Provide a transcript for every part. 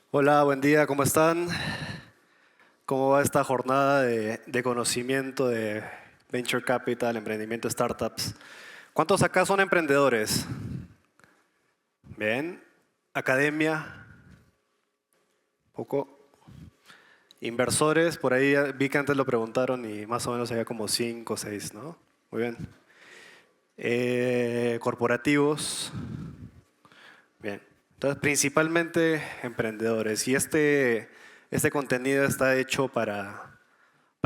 Hola, buen día, ¿cómo están? ¿Cómo va esta jornada de conocimiento de Venture Capital, emprendimiento, startups? ¿Cuántos acá son emprendedores? Bien. Academia, poco. Inversores, por ahí vi que antes lo preguntaron y más o menos había como 5 o 6, ¿no? Muy bien. Corporativos, bien. Entonces, principalmente emprendedores. Y este contenido está hecho para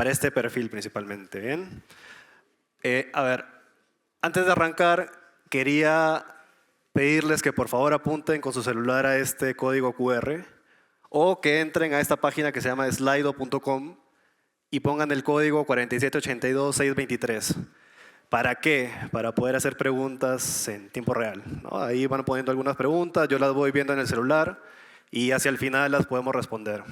este perfil principalmente, ¿bien? A ver, antes de arrancar, quería pedirles que por favor apunten con su celular a este código QR o que entren a esta página que se llama slido.com y pongan el código 4782623. ¿Para qué? Para poder hacer preguntas en tiempo real, ¿no? Ahí van poniendo algunas preguntas, yo las voy viendo en el celular y hacia el final las podemos responder.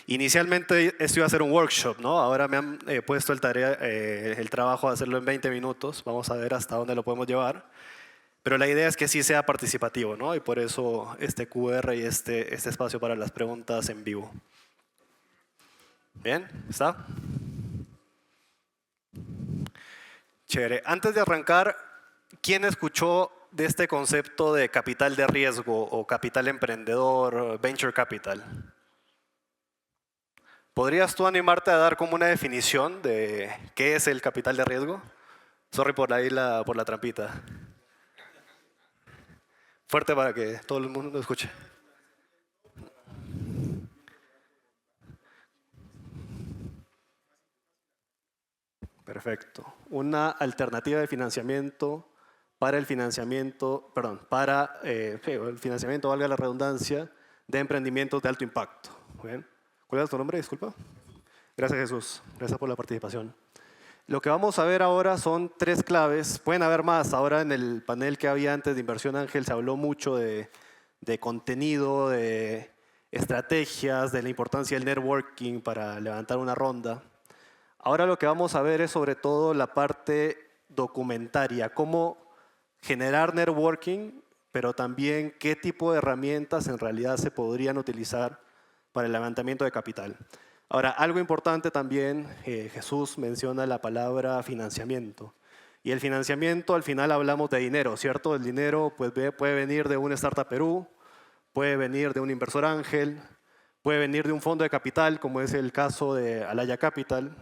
Inicialmente esto iba a ser un workshop, ¿no? Ahora me han puesto el trabajo de hacerlo en 20 minutos. Vamos a ver hasta dónde lo podemos llevar. Pero la idea es que sí sea participativo, ¿no? Y por eso este QR y este espacio para las preguntas en vivo. ¿Bien? ¿Está? Chévere. Antes de arrancar, ¿quién escuchó de este concepto de capital de riesgo o capital emprendedor, venture capital? ¿Podrías tú animarte a dar como una definición de qué es el capital de riesgo? Sorry por ahí por la trampita. Fuerte para que todo el mundo lo escuche. Perfecto. Una alternativa de financiamiento para el financiamiento, perdón, para el financiamiento, valga la redundancia, de emprendimientos de alto impacto. Muy bien. ¿Cuál es tu nombre? Disculpa. Gracias, Jesús. Gracias por la participación. Lo que vamos a ver ahora son tres claves. Pueden haber más. Ahora en el panel que había antes de Inversión Ángel se habló mucho de contenido, de estrategias, de la importancia del networking para levantar una ronda. Ahora lo que vamos a ver es sobre todo la parte documentaria, cómo generar networking, pero también qué tipo de herramientas en realidad se podrían utilizar para el levantamiento de capital. Ahora, algo importante también, Jesús menciona la palabra financiamiento. Y el financiamiento, al final hablamos de dinero, ¿cierto? El dinero pues, puede venir de un Startup Perú, puede venir de un inversor ángel, puede venir de un fondo de capital, como es el caso de Alaya Capital,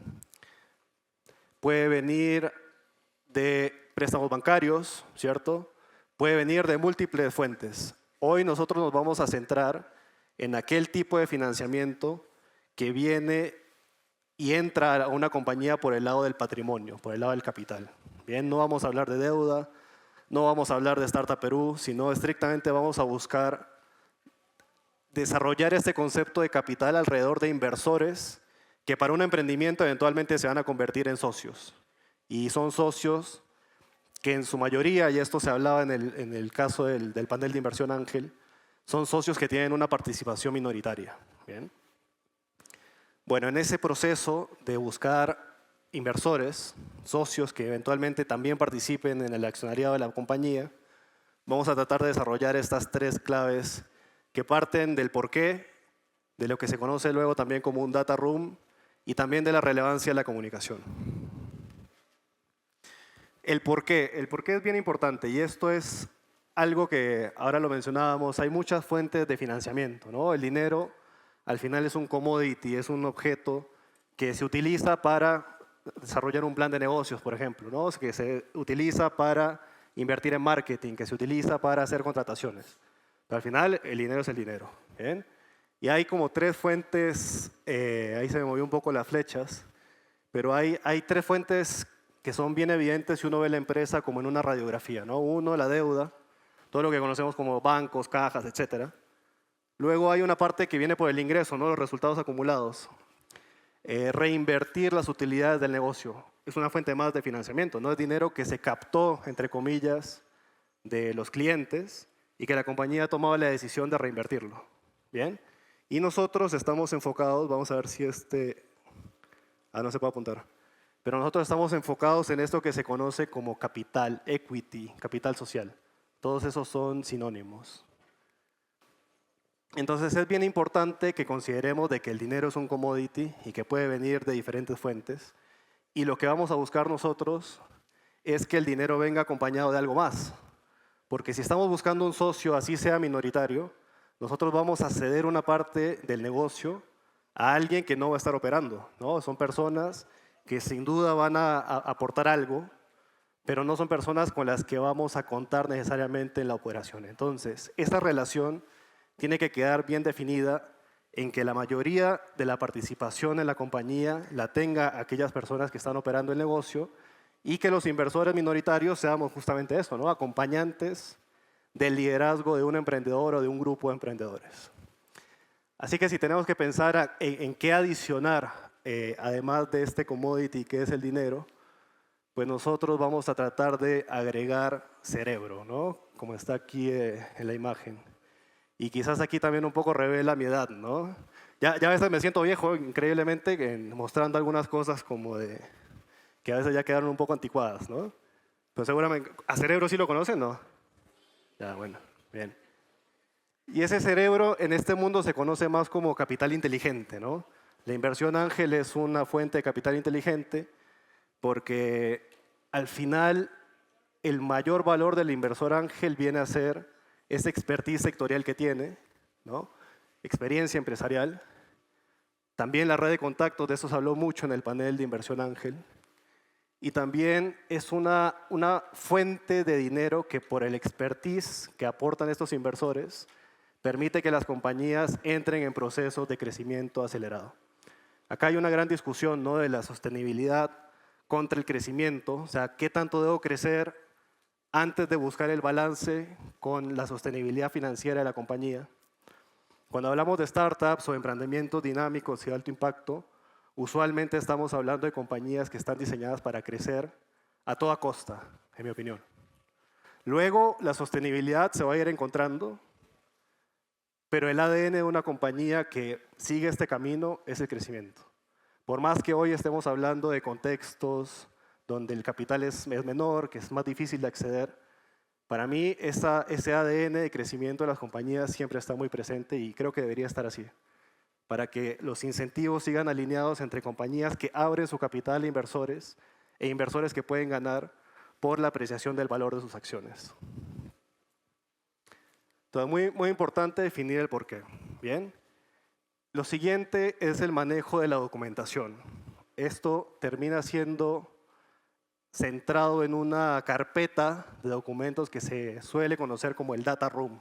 puede venir de préstamos bancarios, ¿cierto? Puede venir de múltiples fuentes. Hoy nosotros nos vamos a centrar en aquel tipo de financiamiento que viene y entra a una compañía por el lado del patrimonio, por el lado del capital. Bien, no vamos a hablar de deuda, no vamos a hablar de Startup Perú, sino estrictamente vamos a buscar desarrollar este concepto de capital alrededor de inversores que para un emprendimiento eventualmente se van a convertir en socios. Y son socios que en su mayoría, y esto se hablaba en el caso del panel de inversión Ángel, son socios que tienen una participación minoritaria. ¿Bien? Bueno, en ese proceso de buscar inversores, socios que eventualmente también participen en el accionariado de la compañía, vamos a tratar de desarrollar estas tres claves que parten del porqué, de lo que se conoce luego también como un data room y también de la relevancia de la comunicación. El porqué es bien importante y esto es algo que ahora lo mencionábamos, hay muchas fuentes de financiamiento, ¿no? El dinero al final es un commodity, es un objeto que se utiliza para desarrollar un plan de negocios, por ejemplo, ¿no? Que se utiliza para invertir en marketing, que se utiliza para hacer contrataciones. Pero al final el dinero es el dinero. ¿Bien? Y hay como tres fuentes, ahí se me movió un poco las flechas, pero hay tres fuentes que son bien evidentes si uno ve la empresa como en una radiografía, ¿no? Uno, la deuda, todo lo que conocemos como bancos, cajas, etcétera. Luego hay una parte que viene por el ingreso, ¿no? Los resultados acumulados. Reinvertir las utilidades del negocio. Es una fuente más de financiamiento, ¿no? Es dinero que se captó, entre comillas, de los clientes y que la compañía ha tomado la decisión de reinvertirlo. ¿Bien? Y nosotros estamos enfocados, vamos a ver si no se puede apuntar. Pero nosotros estamos enfocados en esto que se conoce como capital, equity, capital social. Todos esos son sinónimos. Entonces es bien importante que consideremos de que el dinero es un commodity y que puede venir de diferentes fuentes. Y lo que vamos a buscar nosotros es que el dinero venga acompañado de algo más. Porque si estamos buscando un socio, así sea minoritario, nosotros vamos a ceder una parte del negocio a alguien que no va a estar operando, ¿no? Son personas que sin duda van a aportar algo, pero no son personas con las que vamos a contar necesariamente en la operación. Entonces, esta relación tiene que quedar bien definida en que la mayoría de la participación en la compañía la tenga aquellas personas que están operando el negocio y que los inversores minoritarios seamos justamente eso, ¿no? Acompañantes del liderazgo de un emprendedor o de un grupo de emprendedores. Así que si tenemos que pensar en qué adicionar, además de este commodity que es el dinero, pues nosotros vamos a tratar de agregar cerebro, ¿no? Como está aquí en la imagen. Y quizás aquí también un poco revela mi edad, ¿no? Ya a veces me siento viejo, increíblemente, mostrando algunas cosas como de que a veces ya quedaron un poco anticuadas, ¿no? Pero seguramente, ¿a cerebro sí lo conocen, no? Ya, bueno, bien. Y ese cerebro en este mundo se conoce más como capital inteligente, ¿no? La inversión ángel es una fuente de capital inteligente porque al final el mayor valor del inversor ángel viene a ser esa expertise sectorial que tiene, ¿no? Experiencia empresarial. También la red de contactos, de eso se habló mucho en el panel de inversión ángel. Y también es una fuente de dinero que por el expertise que aportan estos inversores permite que las compañías entren en procesos de crecimiento acelerado. Acá hay una gran discusión, ¿no?, de la sostenibilidad contra el crecimiento, o sea, qué tanto debo crecer antes de buscar el balance con la sostenibilidad financiera de la compañía. Cuando hablamos de startups o emprendimientos dinámicos y de alto impacto, usualmente estamos hablando de compañías que están diseñadas para crecer a toda costa, en mi opinión. Luego, la sostenibilidad se va a ir encontrando, pero el ADN de una compañía que sigue este camino es el crecimiento. Por más que hoy estemos hablando de contextos donde el capital es menor, que es más difícil de acceder, para mí ese ADN de crecimiento de las compañías siempre está muy presente y creo que debería estar así, para que los incentivos sigan alineados entre compañías que abren su capital a inversores e inversores que pueden ganar por la apreciación del valor de sus acciones. Entonces, muy importante definir el porqué. Bien. Lo siguiente es el manejo de la documentación. Esto termina siendo centrado en una carpeta de documentos que se suele conocer como el data room,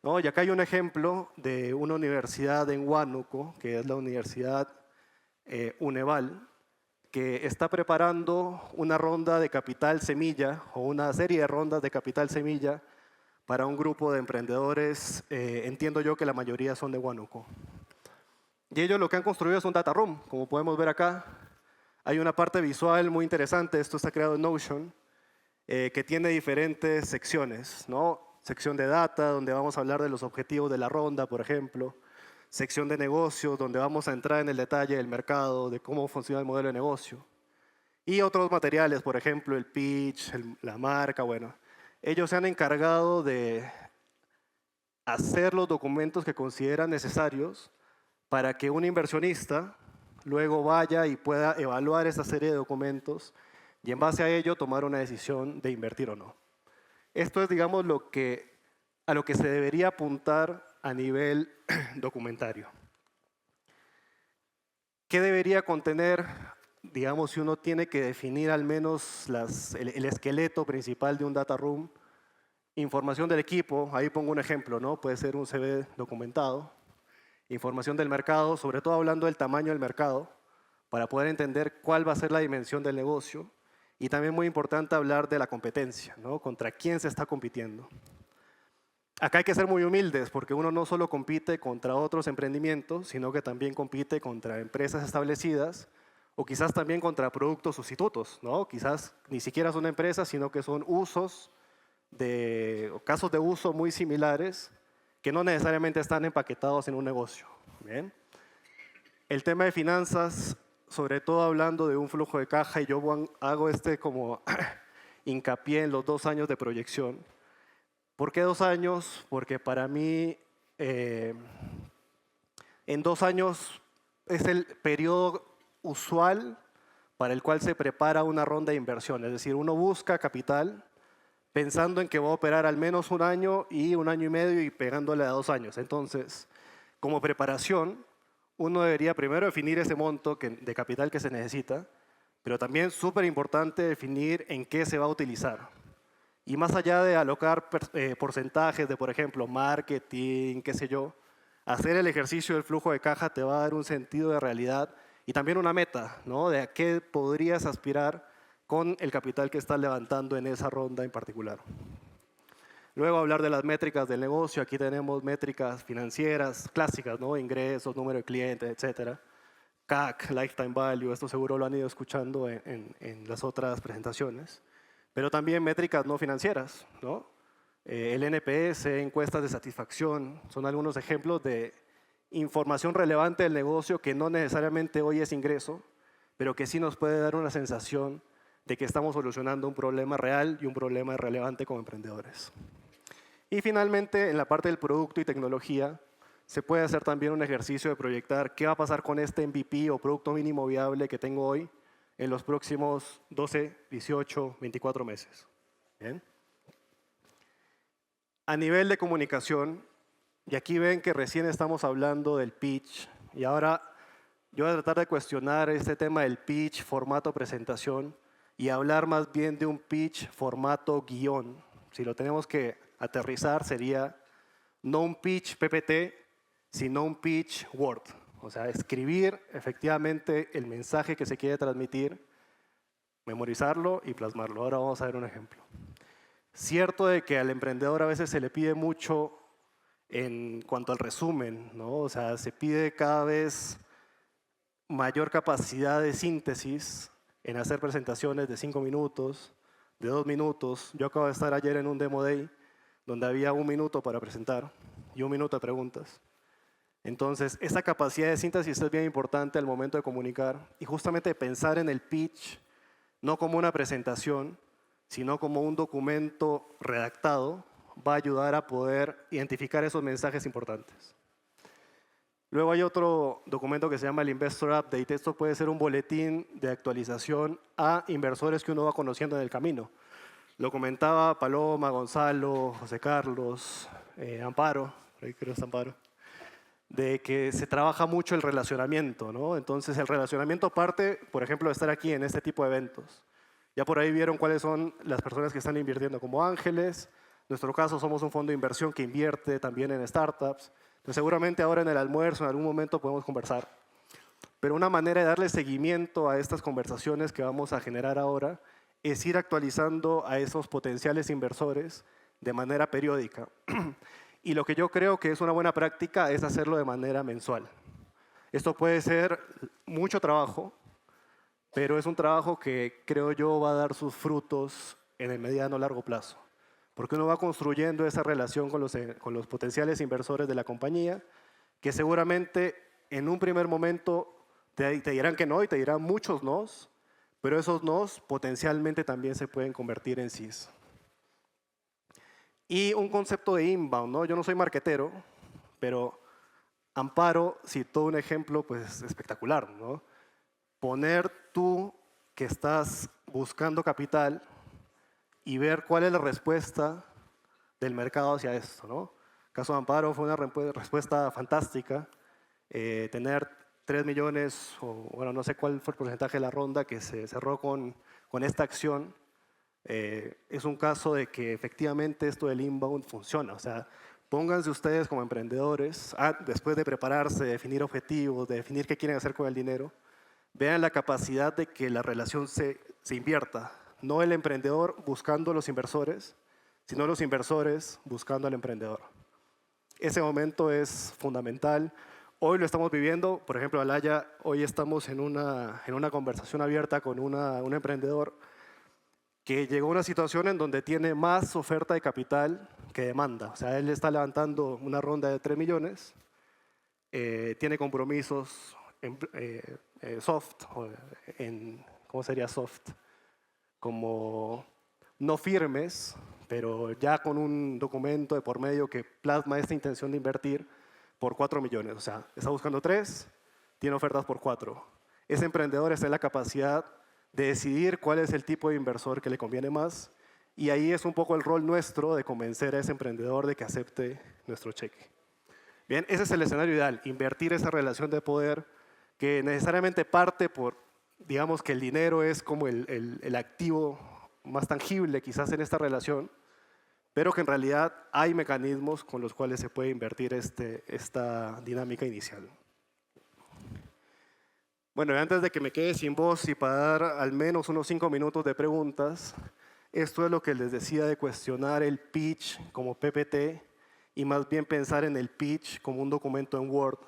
¿no? Y acá hay un ejemplo de una universidad en Huánuco, que es la Universidad Uneval, que está preparando una ronda de capital semilla o una serie de rondas de capital semilla para un grupo de emprendedores, entiendo yo que la mayoría son de Huánuco. Y ellos lo que han construido es un data room, como podemos ver acá. Hay una parte visual muy interesante, esto está creado en Notion, que tiene diferentes secciones, ¿no? Sección de data, donde vamos a hablar de los objetivos de la ronda, por ejemplo. Sección de negocios, donde vamos a entrar en el detalle del mercado, de cómo funciona el modelo de negocio. Y otros materiales, por ejemplo, el pitch, la marca, bueno. Ellos se han encargado de hacer los documentos que consideran necesarios para que un inversionista luego vaya y pueda evaluar esta serie de documentos y en base a ello tomar una decisión de invertir o no. Esto es, digamos, a lo que se debería apuntar a nivel documentario. ¿Qué debería contener, digamos, si uno tiene que definir al menos el esqueleto principal de un data room? Información del equipo, ahí pongo un ejemplo, ¿no? Puede ser un CV documentado. Información del mercado, sobre todo hablando del tamaño del mercado, para poder entender cuál va a ser la dimensión del negocio. Y también muy importante hablar de la competencia, ¿no? Contra quién se está compitiendo. Acá hay que ser muy humildes porque uno no solo compite contra otros emprendimientos, sino que también compite contra empresas establecidas o quizás también contra productos sustitutos, ¿no? Quizás ni siquiera son empresas, sino que son o casos de uso muy similares que no necesariamente están empaquetados en un negocio. ¿Bien? El tema de finanzas, sobre todo hablando de un flujo de caja, y yo hago como hincapié en los 2 años de proyección. ¿Por qué 2 años? Porque para mí en 2 años es el periodo usual para el cual se prepara una ronda de inversión. Es decir, uno busca capital pensando en que va a operar al menos 1 año y 1 año y medio y pegándole a 2 años. Entonces, como preparación, uno debería primero definir ese monto de capital que se necesita, pero también súper importante definir en qué se va a utilizar. Y más allá de alocar porcentajes de, por ejemplo, marketing, qué sé yo, hacer el ejercicio del flujo de caja te va a dar un sentido de realidad y también una meta, ¿no? De a qué podrías aspirar con el capital que estás levantando en esa ronda en particular. Luego hablar de las métricas del negocio. Aquí tenemos métricas financieras clásicas, ¿no? Ingresos, número de clientes, etcétera. CAC, Lifetime Value, esto seguro lo han ido escuchando en las otras presentaciones. Pero también métricas no financieras, ¿no? El NPS, encuestas de satisfacción, son algunos ejemplos de información relevante del negocio que no necesariamente hoy es ingreso, pero que sí nos puede dar una sensación de que estamos solucionando un problema real y un problema relevante como emprendedores. Y finalmente, en la parte del producto y tecnología, se puede hacer también un ejercicio de proyectar qué va a pasar con este MVP o producto mínimo viable que tengo hoy en los próximos 12, 18, 24 meses. ¿Bien? A nivel de comunicación, y aquí ven que recién estamos hablando del pitch, y ahora yo voy a tratar de cuestionar este tema del pitch, formato, presentación, y hablar más bien de un pitch, formato, guión. Si lo tenemos que aterrizar, sería no un pitch PPT, sino un pitch Word. O sea, escribir efectivamente el mensaje que se quiere transmitir, memorizarlo y plasmarlo. Ahora vamos a ver un ejemplo. Cierto de que al emprendedor a veces se le pide mucho en cuanto al resumen, ¿no? O sea, se pide cada vez mayor capacidad de síntesis en hacer presentaciones de 5 minutos, de 2 minutos. Yo acabo de estar ayer en un Demo Day donde había 1 minuto para presentar y 1 minuto de preguntas. Entonces, esa capacidad de síntesis es bien importante al momento de comunicar y justamente pensar en el pitch no como una presentación, sino como un documento redactado, va a ayudar a poder identificar esos mensajes importantes. Luego hay otro documento que se llama el Investor Update. Esto puede ser un boletín de actualización a inversores que uno va conociendo en el camino. Lo comentaba Paloma, Gonzalo, José Carlos, Amparo, creo que es Amparo, de que se trabaja mucho el relacionamiento, ¿no? Entonces el relacionamiento parte, por ejemplo, de estar aquí en este tipo de eventos. Ya por ahí vieron cuáles son las personas que están invirtiendo como ángeles. En nuestro caso somos un fondo de inversión que invierte también en startups. Entonces, seguramente ahora en el almuerzo, en algún momento podemos conversar. Pero una manera de darle seguimiento a estas conversaciones que vamos a generar ahora es ir actualizando a esos potenciales inversores de manera periódica. Y lo que yo creo que es una buena práctica es hacerlo de manera mensual. Esto puede ser mucho trabajo, pero es un trabajo que creo yo va a dar sus frutos en el mediano o largo plazo. Porque uno va construyendo esa relación con los potenciales inversores de la compañía, que seguramente en un primer momento te dirán que no y te dirán muchos nos, pero esos nos potencialmente también se pueden convertir en sís. Y un concepto de inbound, ¿no? Yo no soy marketero, pero Amparo citó un ejemplo pues, espectacular, ¿no? Poner tú que estás buscando capital y ver cuál es la respuesta del mercado hacia esto, ¿no? El caso de Amparo fue una respuesta fantástica. Tener 3 millones, o bueno, no sé cuál fue el porcentaje de la ronda que se cerró con esta acción, es un caso de que efectivamente esto del inbound funciona. O sea, pónganse ustedes como emprendedores, después de prepararse, de definir objetivos, de definir qué quieren hacer con el dinero, vean la capacidad de que la relación se invierta. No el emprendedor buscando a los inversores, sino los inversores buscando al emprendedor. Ese momento es fundamental. Hoy lo estamos viviendo, por ejemplo, Alaya, hoy estamos en una conversación abierta con un emprendedor que llegó a una situación en donde tiene más oferta de capital que demanda. O sea, él está levantando una ronda de 3 millones, tiene compromisos soft, ¿cómo sería soft? Como no firmes, pero ya con un documento de por medio que plasma esta intención de invertir por 4 millones. O sea, está buscando 3, tiene ofertas por 4. Ese emprendedor está en la capacidad de decidir cuál es el tipo de inversor que le conviene más, y ahí es un poco el rol nuestro de convencer a ese emprendedor de que acepte nuestro cheque. Bien, ese es el escenario ideal, invertir esa relación de poder que necesariamente parte por, digamos que el dinero es como el activo más tangible quizás en esta relación, pero que en realidad hay mecanismos con los cuales se puede invertir esta dinámica inicial. Bueno, y antes de que me quede sin voz y para dar al menos unos 5 minutos de preguntas, esto es lo que les decía de cuestionar el pitch como PPT y más bien pensar en el pitch como un documento en Word,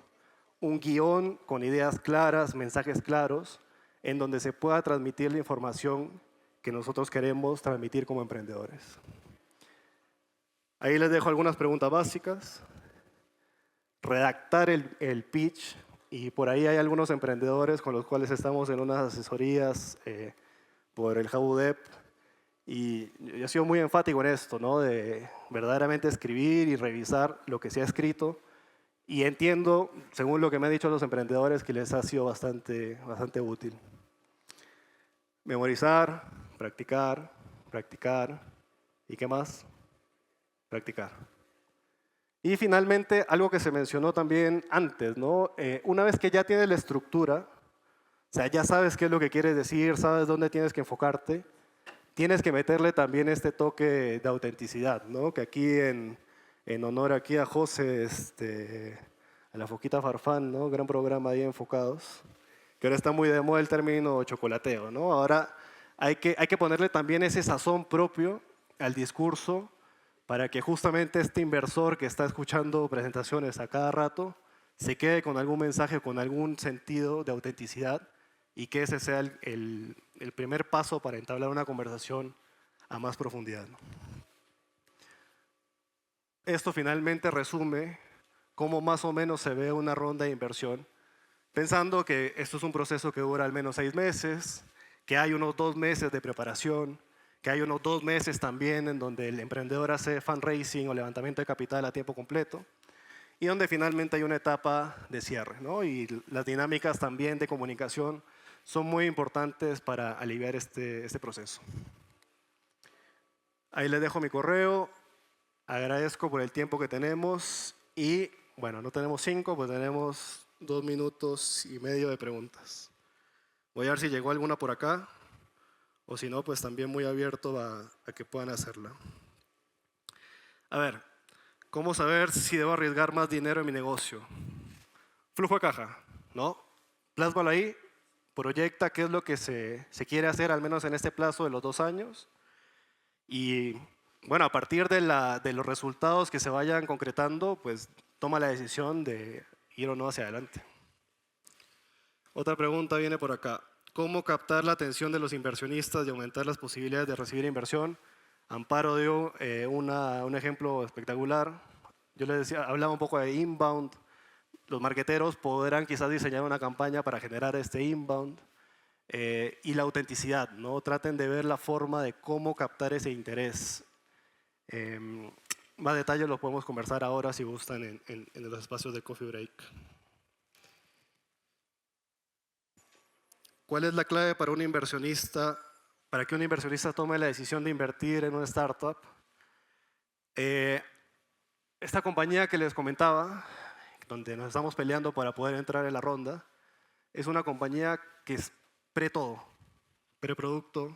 un guión con ideas claras, mensajes claros, en donde se pueda transmitir la información que nosotros queremos transmitir como emprendedores. Ahí les dejo algunas preguntas básicas. Redactar el pitch, y por ahí hay algunos emprendedores con los cuales estamos en unas asesorías por el Jabudep, y yo he sido muy enfático en esto, ¿no? De verdaderamente escribir y revisar lo que se ha escrito, y entiendo, según lo que me han dicho los emprendedores, que les ha sido bastante útil. Memorizar, practicar, practicar, ¿y qué más? Practicar. Y finalmente, algo que se mencionó también antes, ¿no? Una vez que ya tienes la estructura, o sea, ya sabes qué es lo que quieres decir, sabes dónde tienes que enfocarte, tienes que meterle también este toque de autenticidad, ¿no? Que aquí en honor aquí a José, a la Foquita Farfán, ¿no? Gran programa ahí enfocados, que ahora está muy de moda el término chocolateo, ¿no? Ahora hay que ponerle también ese sazón propio al discurso para que justamente este inversor que está escuchando presentaciones a cada rato se quede con algún mensaje, con algún sentido de autenticidad, y que ese sea el primer paso para entablar una conversación a más profundidad. Esto finalmente resume cómo más o menos se ve una ronda de inversión, pensando que esto es un proceso que dura al menos 6 meses, que hay unos 2 meses de preparación, que hay unos 2 meses también en donde el emprendedor hace fundraising o levantamiento de capital a tiempo completo, y donde finalmente hay una etapa de cierre, ¿no? Y las dinámicas también de comunicación son muy importantes para aliviar este proceso. Ahí les dejo mi correo, agradezco por el tiempo que tenemos y, bueno, no tenemos 5, pues tenemos 2 minutos y medio de preguntas. Voy a ver si llegó alguna por acá, o si no, pues también muy abierto a que puedan hacerla. A ver, ¿cómo saber si debo arriesgar más dinero en mi negocio? Flujo de caja, ¿no? Plásmalo ahí, proyecta qué es lo que se quiere hacer, al menos en este plazo de los 2 años. Y bueno, a partir de los resultados que se vayan concretando, pues toma la decisión de ir o no hacia adelante. Otra pregunta viene por acá. ¿Cómo captar la atención de los inversionistas y aumentar las posibilidades de recibir inversión? Amparo dio un ejemplo espectacular. Yo les decía, hablaba un poco de inbound. Los marqueteros podrán quizás diseñar una campaña para generar este inbound. Y la autenticidad, ¿no? Traten de ver la forma de cómo captar ese interés. Más detalles los podemos conversar ahora si gustan en los espacios de coffee break. ¿Cuál es la clave para un inversionista, para que un inversionista tome la decisión de invertir en una startup? Esta compañía que les comentaba, donde nos estamos peleando para poder entrar en la ronda, es una compañía que es pre-todo, preproducto,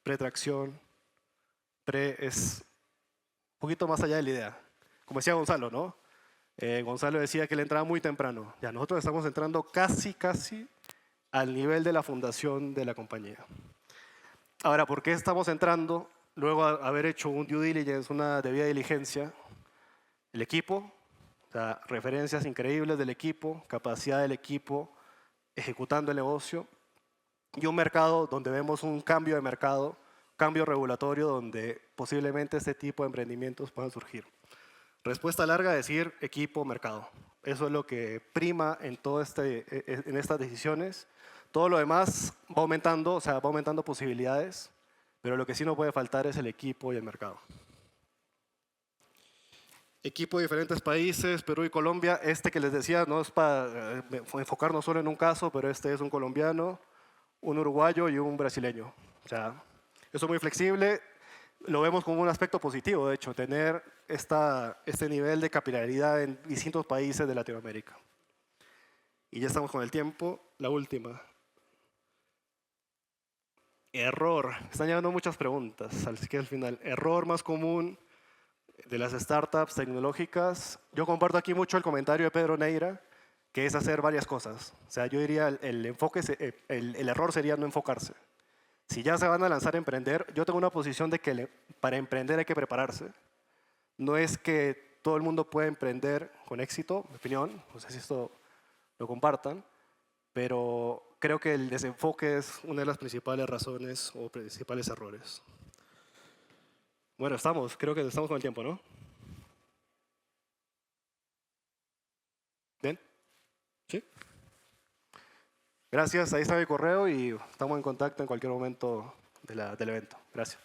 pretracción, es un poquito más allá de la idea. Como decía Gonzalo, ¿no? Gonzalo decía que él entraba muy temprano. Ya nosotros estamos entrando casi al nivel de la fundación de la compañía. Ahora, ¿por qué estamos entrando? Luego de haber hecho un due diligence, una debida diligencia, el equipo, o sea, referencias increíbles del equipo, capacidad del equipo, ejecutando el negocio, y un mercado donde vemos un cambio de mercado, cambio regulatorio, donde posiblemente este tipo de emprendimientos puedan surgir. Respuesta larga, decir equipo, mercado. Eso es lo que prima en estas decisiones. Todo lo demás va aumentando, o sea, va aumentando posibilidades, pero lo que sí no puede faltar es el equipo y el mercado. Equipo de diferentes países, Perú y Colombia. Este que les decía no es para enfocarnos solo en un caso, pero este es un colombiano, un uruguayo y un brasileño. O sea, eso es muy flexible. Lo vemos como un aspecto positivo, de hecho, tener este nivel de capilaridad en distintos países de Latinoamérica. Y ya estamos con el tiempo. La última. Error. Están llegando muchas preguntas, así que al final. Error más común de las startups tecnológicas. Yo comparto aquí mucho el comentario de Pedro Neira, que es hacer varias cosas. O sea, yo diría el error sería no enfocarse. Si ya se van a lanzar a emprender, yo tengo una posición de que para emprender hay que prepararse. No es que todo el mundo pueda emprender con éxito, en mi opinión, no sé si esto lo compartan, pero creo que el desenfoque es una de las principales razones o principales errores. Bueno, creo que estamos con el tiempo, ¿no? ¿Bien? ¿Sí? Gracias, ahí está mi correo y estamos en contacto en cualquier momento del evento. Gracias.